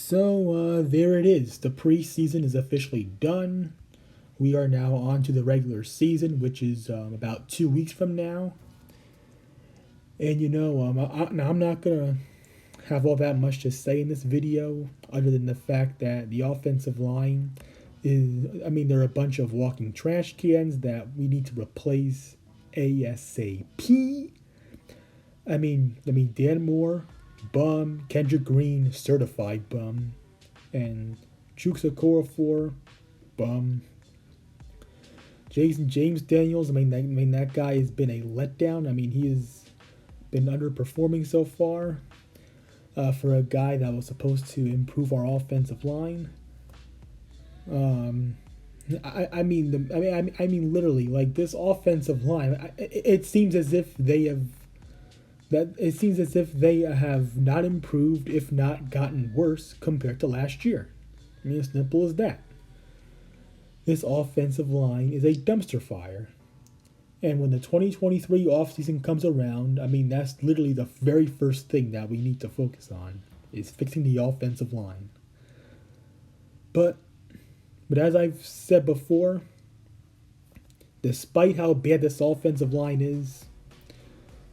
There it is. The preseason is officially done. We are now on to the regular season, which is about 2 weeks from now. And I'm not gonna have all that much to say in this video, other than the fact that the offensive line they're a bunch of walking trash cans that we need to replace ASAP. Dan Moore, bum. Kendrick Green, certified bum. And Chuks Okorafor, bum. James Daniels, that guy has been a letdown. He has been underperforming so far for a guy that was supposed to improve our offensive line. Literally, like, this offensive line. It seems as if they have not improved, if not gotten worse, compared to last year. As simple as that. This offensive line is a dumpster fire. And when the 2023 offseason comes around, that's literally the very first thing that we need to focus on, is fixing the offensive line. But as I've said before, despite how bad this offensive line is,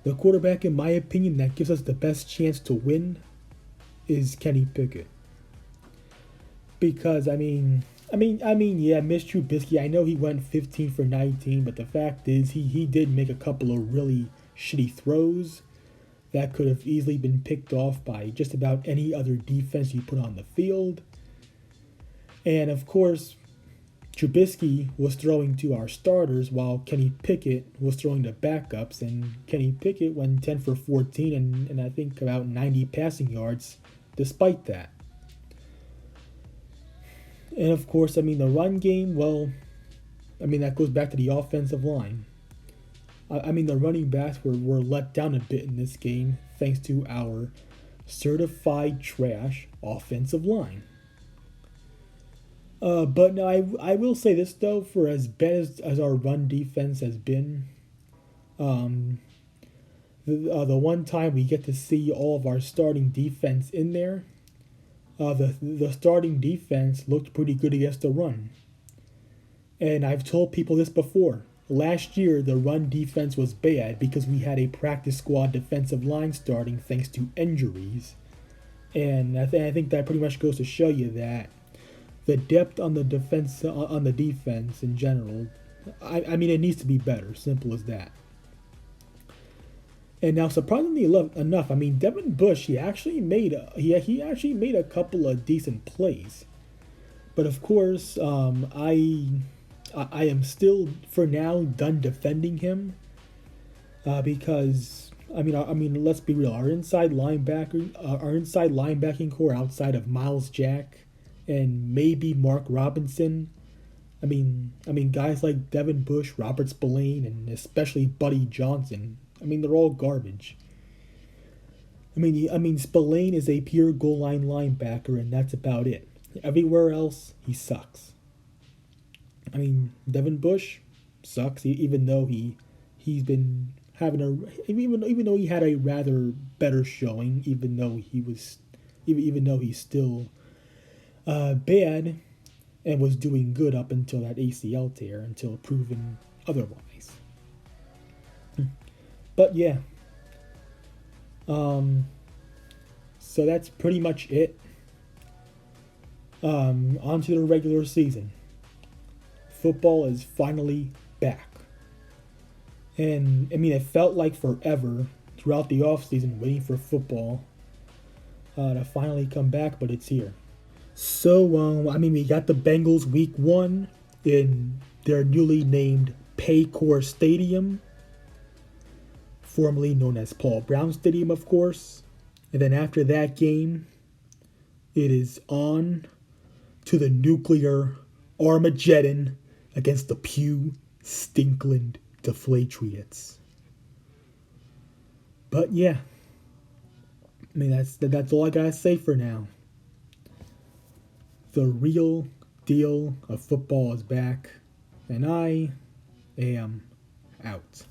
the quarterback, in my opinion, that gives us the best chance to win is Kenny Pickett. Because, Mitch Trubisky, I know he went 15 for 19, but the fact is he did make a couple of really shitty throws that could have easily been picked off by just about any other defense you put on the field. And, of course, Trubisky was throwing to our starters while Kenny Pickett was throwing to backups, and Kenny Pickett went 10 for 14 and I think about 90 passing yards despite that. And of course, the run game, that goes back to the offensive line. The running backs were let down a bit in this game thanks to our certified trash offensive line. But no, I will say this though, for as bad as our run defense has been, the one time we get to see all of our starting defense in there, the starting defense looked pretty good against the run. And I've told people this before. Last year, the run defense was bad because we had a practice squad defensive line starting thanks to injuries. And I think that pretty much goes to show you that the depth on the defense in general, it needs to be better. Simple as that. And now, surprisingly enough, Devin Bush, he actually made a couple of decent plays. But of course, I am still for now done defending him because let's be real. Our inside linebacking core outside of Miles Jack and maybe Mark Robinson. Guys like Devin Bush, Robert Spillane, and especially Buddy Johnson. They're all garbage. Spillane is a pure goal line linebacker, and that's about it. Everywhere else, he sucks. Devin Bush sucks, even though he's been having even though he had a rather better showing, even though he's still bad and was doing good up until that ACL tear, until proven otherwise. But yeah. So that's pretty much it. On to the regular season. Football is finally back. And it felt like forever throughout the offseason waiting for football to finally come back, but it's here. So, we got the Bengals week 1 in their newly named Paycor Stadium, formerly known as Paul Brown Stadium, of course. And then after that game, it is on to the nuclear Armageddon against the Pew Stinkland Deflatriots. But yeah, that's all I gotta say for now. The real deal of football is back, and I am out.